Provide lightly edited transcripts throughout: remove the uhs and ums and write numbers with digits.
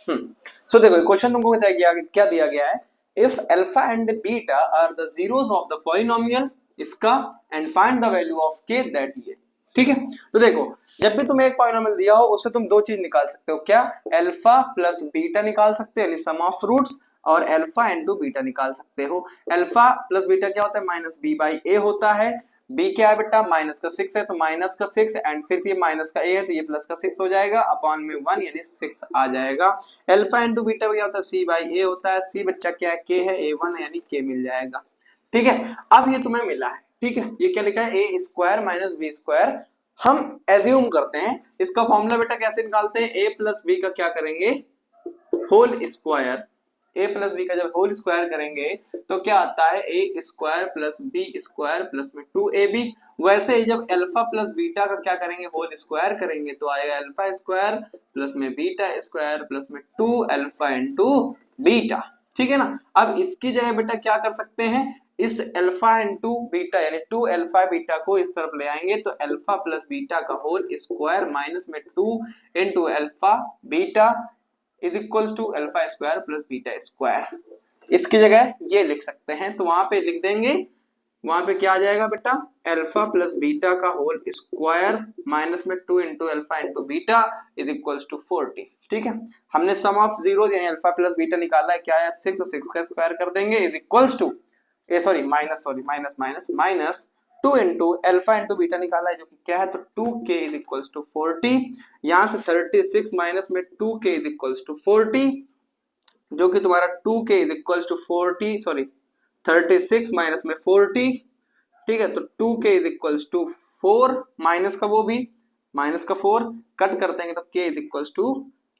सो देखो क्वेश्चन तुमको क्या दिया गया है, if alpha and beta are the zeros of the polynomial इसका and find the value of K that ये। ठीक है, तो देखो जब भी तुम्हें एक पॉलिनोमियल दिया हो उससे तुम दो चीज निकाल सकते हो, क्या अल्फा प्लस बीटा निकाल सकते हो यानी सम ऑफ रूट्स, और अल्फा इनटू बीटा निकाल सकते हो। अल्फा प्लस बीटा क्या होता है, माइनस बी बाई ए होता है। बी क्या है बेटा, माइनस का 6 है तो माइनस का 6 एंड फिर ये माइनस का ए है तो ये प्लस का 6 हो जाएगा, अपॉन में 1 यानी 6 आ जाएगा। अल्फा इनटू बीटा क्या होता है, सी बाई ए होता है। सी बच्चा क्या है, के है, a1 यानी के मिल जाएगा। ठीक है, अब ये तुम्हें मिला है, ठीक है, ये क्या लिखा है, A square minus B square. हम एज्यूम करते हैं इसका फॉर्मूला बेटा कैसे निकालते हैं, ए प्लस बी का क्या करेंगे, whole square. A plus B का जब होल स्क्वायर करेंगे तो क्या आता है, A square plus B square plus में 2ab। वैसे ही जब अल्फा प्लस बीटा का क्या करेंगे, होल स्क्वायर करेंगे तो आएगा अल्फा स्क्वायर प्लस में बीटा स्क्वायर प्लस में 2 अल्फा इंटू बीटा। ठीक है ना, अब इसकी जगह बेटा क्या कर सकते हैं, इस अल्फा इंटू बीटा यानी 2 अल्फा बीटा को इस तरफ ले आएंगे तो अल्फा प्लस बीटा का होल स्क्वायर माइनस में 2 into alpha beta is equals to alpha square plus beta square. इसकी जगह ये लिख सकते हैं तो वहां पे लिख देंगे, वहां पे क्या आ जाएगा बेटा, अल्फा प्लस बीटा का होल स्क्वायर माइनस में 2 into alpha into beta is equals to 40। ठीक है, हमने सम ऑफ जीरो यानी अल्फा प्लस बीटा निकाला है, क्या है 6, 6 का स्क्वायर कर देंगे is equals to minus 2 into alpha into beta निकाला है जो कि क्या है, तो 2k इज इक्वल्स टू 40। यहां से 36 माइनस में 2k इज इक्वल्स टू 40 जो कि तुम्हारा 2k is equals to 36 minus में 40। ठीक है, तो 2k is equals to 4 minus का वो भी माइनस का 4 कट करते हैं तो k इज इक्वल्स टू,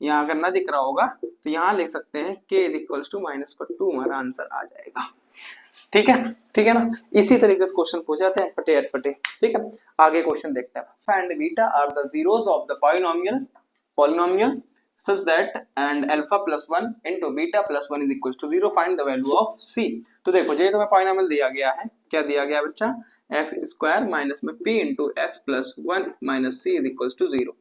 यहाँ अगर ना दिख रहा होगा तो यहाँ लिख सकते हैं k is equals to minus का 2, हमारा आंसर आ जाएगा। ठीक है ना, इसी तरीके से क्वेश्चन पूछ जाते हैं पटे अटपटे। ठीक है, आगे क्वेश्चन देखते हैं, find beta are the zeros of the polynomial such that and alpha plus 1 into beta plus 1 is equals to 0, find the value of c। तो देखो ये तुम्हें पॉलिनोमियल दिया गया है, क्या दिया गया बच्चा, x स्क्वायर माइनस में p into x plus 1 minus c is equals to 0।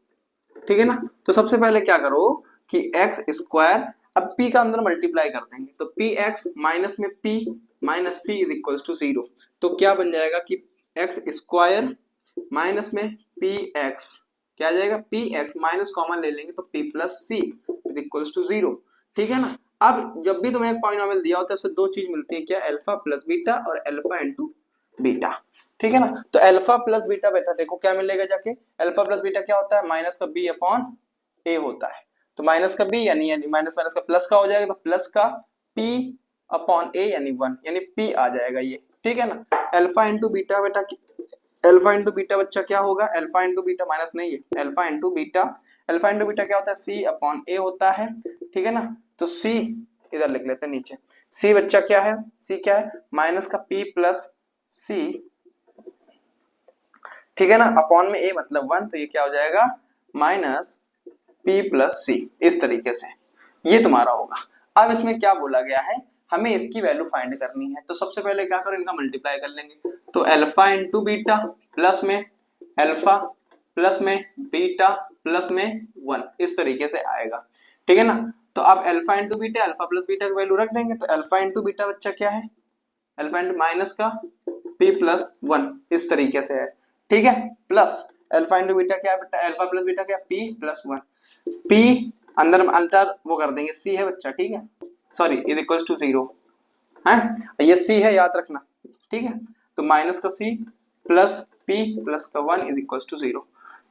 ठीक है ना, तो सबसे पहले क्या करो कि x स्क्वायर, अब p का अंदर मल्टीप्लाई कर देंगे तो px माइनस में p minus c is equals to 0। तो क्या बन जाएगा कि x स्क्वायर माइनस में px क्या आ जाएगा, px माइनस कॉमन ले लेंगे तो p plus c is equals to 0। ठीक है ना, अब जब भी तुम्हें एक पॉलिनोमियल दिया होता है उससे दो चीज मिलती है, क्या, अल्फा प्लस बीटा और अल्फा इनटू बीटा। ठीक है ना, तो अल्फा प्लस बीटा बेटा देखो क्या मिलेगा जाके, अल्फा प्लस बीटा क्या होता है, माइनस का b अपॉन a होता है, तो माइनस का b यानी माइनस माइनस का प्लस का हो जाएगा तो प्लस का p अपॉन a यानी 1 यानी p आ जाएगा ये। ठीक है ना, अल्फा इंटू बीटा बेटा, अल्फा इंटू बीटा बच्चा क्या होगा, अल्फा इंटू बीटा माइनस नहीं है, अल्फा इंटू बीटा क्या होता है, c अपॉन a होता है। ठीक है ना, तो c इधर लिख लेते हैं नीचे, c बच्चा क्या है, c क्या है, माइनस का p प्लस c। ठीक है ना, अपॉन में a मतलब 1 तो ये क्या हो जाएगा, माइनस p प्लस c, इस तरीके से ये तुम्हारा होगा। अब इसमें क्या बोला गया है, हमें इसकी वैल्यू फाइंड करनी है, तो सबसे पहले क्या करो, इनका मल्टीप्लाई कर लेंगे तो अल्फा इंटू बीटा प्लस में अल्फा प्लस में बीटा प्लस में 1 इस तरीके से आएगा। ठीक है ना, तो अब alpha into beta alpha plus beta की वैल्यू रख देंगे तो अल्फा इंटू बीटा बच्चा क्या है, अल्फा इंटू माइनस का p प्लस 1 इस तरीके से है। ठीक है, प्लस अल्फा इंटू बीटा क्या है बेटा, अल्फा प्लस बीटा क्या, p प्लस 1, p अंदर वो कर देंगे c है बच्चा, ठीक है, सॉरी इज इक्वल टू 0 है, ये c है याद रखना। ठीक है, तो माइनस का c प्लस p प्लस का 1 इज इक्वल टू 0,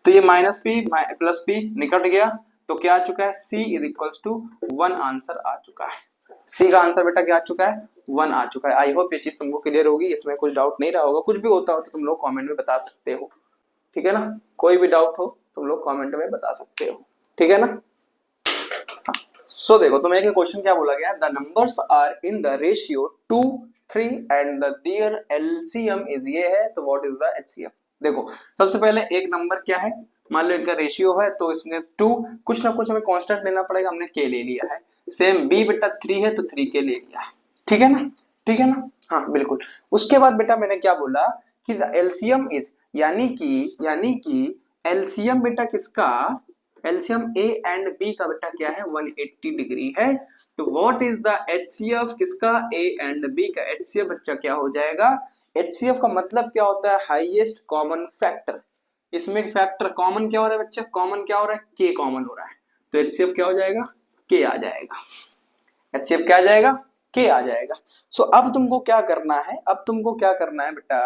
तो ये माइनस p प्लस p निकट गया तो क्या आ चुका है, c is equal to 1 answer आ चुका है। c का आंसर बेटा क्या आ चुका है, 1 आ चुका है। आई होप ये चीज तुमको क्लियर होगी, इसमें कुछ डाउट नहीं रहा होगा, कुछ भी होता हो तो तुम लोग कमेंट में बता सकते हो। ठीक है ना, कोई भी डाउट हो तुम लोग कमेंट में बता सकते हो। ठीक है ना, सो देखो तुम्हें एक क्वेश्चन क्या बोला गया, the numbers are in the ratio 2 3 and the their LCM is, ये है तो व्हाट इज द एचसीएफ। देखो सबसे पहले एक नंबर क्या है, मान लो इनका रेशियो है तो इसमें 2 कुछ ना कुछ हमें कांस्टेंट लेना पड़ेगा, हमने k ले लिया है, सेम b बेटा 3 है तो 3k ले लिया है। ठीक है ना, ठीक है ना, हाँ बिल्कुल। उसके बाद बेटा मैंने क्या बोला कि द एलसीएम इज, यानी कि एलसीएम बेटा किसका, एलसीएम ए एंड बी का बेटा क्या है 180 डिग्री है। तो व्हाट इज द एचसीएफ किसका ए एंड बी का? एचसीएफ बच्चा क्या हो जाएगा? एचसीएफ का मतलब क्या होता है? Highest common factor. इसमें फैक्टर कॉमन क्या हो रहा है बच्चा? कॉमन क्या हो रहा है? के कॉमन हो रहा है। तो एचसीएफ क्या हो जाएगा? के आ जाएगा। एचसीएफ क्या आ जाएगा? के आ जाएगा। सो अब तुमको क्या करना है? अब तुमको क्या करना है बेटा?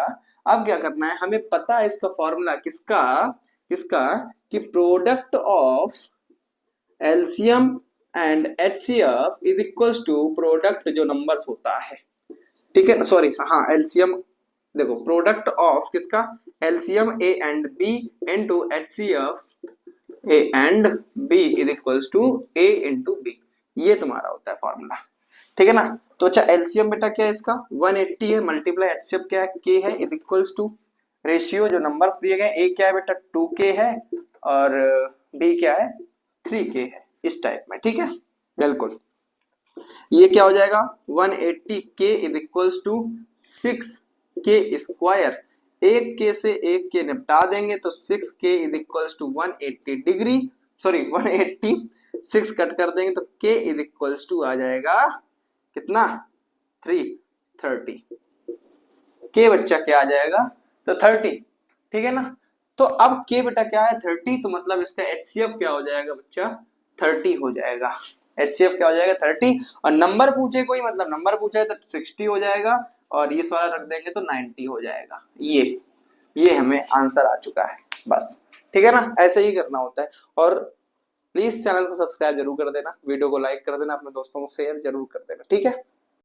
अब क्या करना है? हमें पता है इसका फॉर्मूला किसका किसका कि product of LCM and HCF is equals to product जो नंबर्स होता है, ठीक है, सॉरी हाँ एलसीएम, देखो प्रोडक्ट ऑफ किसका? LCM A and B into HCF A and B is equals to A into B. ये तुम्हारा होता है फॉर्मूला, ठीक है ना। तो अच्छा एलसीएम बेटा क्या है इसका? 180 है, मल्टीप्लाई एचसीएफ क्या है? के है, इज इक्वल्स टू रेशियो जो नंबर्स दिए गए, ए क्या है बेटा? 2k है और बी क्या है? 3k है, इस टाइप में, ठीक है, बिल्कुल। ये क्या हो जाएगा? 180k is equals to 6k square. एक के से एक के निपटा देंगे तो 6k is equals to 180 degree, sorry 180, 6 cut कर देंगे तो k इज इक्वल्स टू आ जाएगा कितना? 330। k बच्चा क्या आ जाएगा? तो 30, ठीक है ना। तो अब k बेटा क्या है? 30, तो मतलब इसका एचसीएफ क्या हो जाएगा बच्चा? 30 हो जाएगा। एचसीएफ क्या हो जाएगा? 30। और नंबर पूछे कोई, मतलब नंबर पूछा है तो 60 हो जाएगा और ये वाला रख देंगे तो 90 हो जाएगा। ये हमें आंसर आ चुका है, बस, ठीक है ना। ऐसे ही करना होता है। और प्लीज चैनल को सब्सक्राइब जरूर कर देना, वीडियो को लाइक कर देना, अपने दोस्तों को शेयर जरूर कर देना, ठीक है।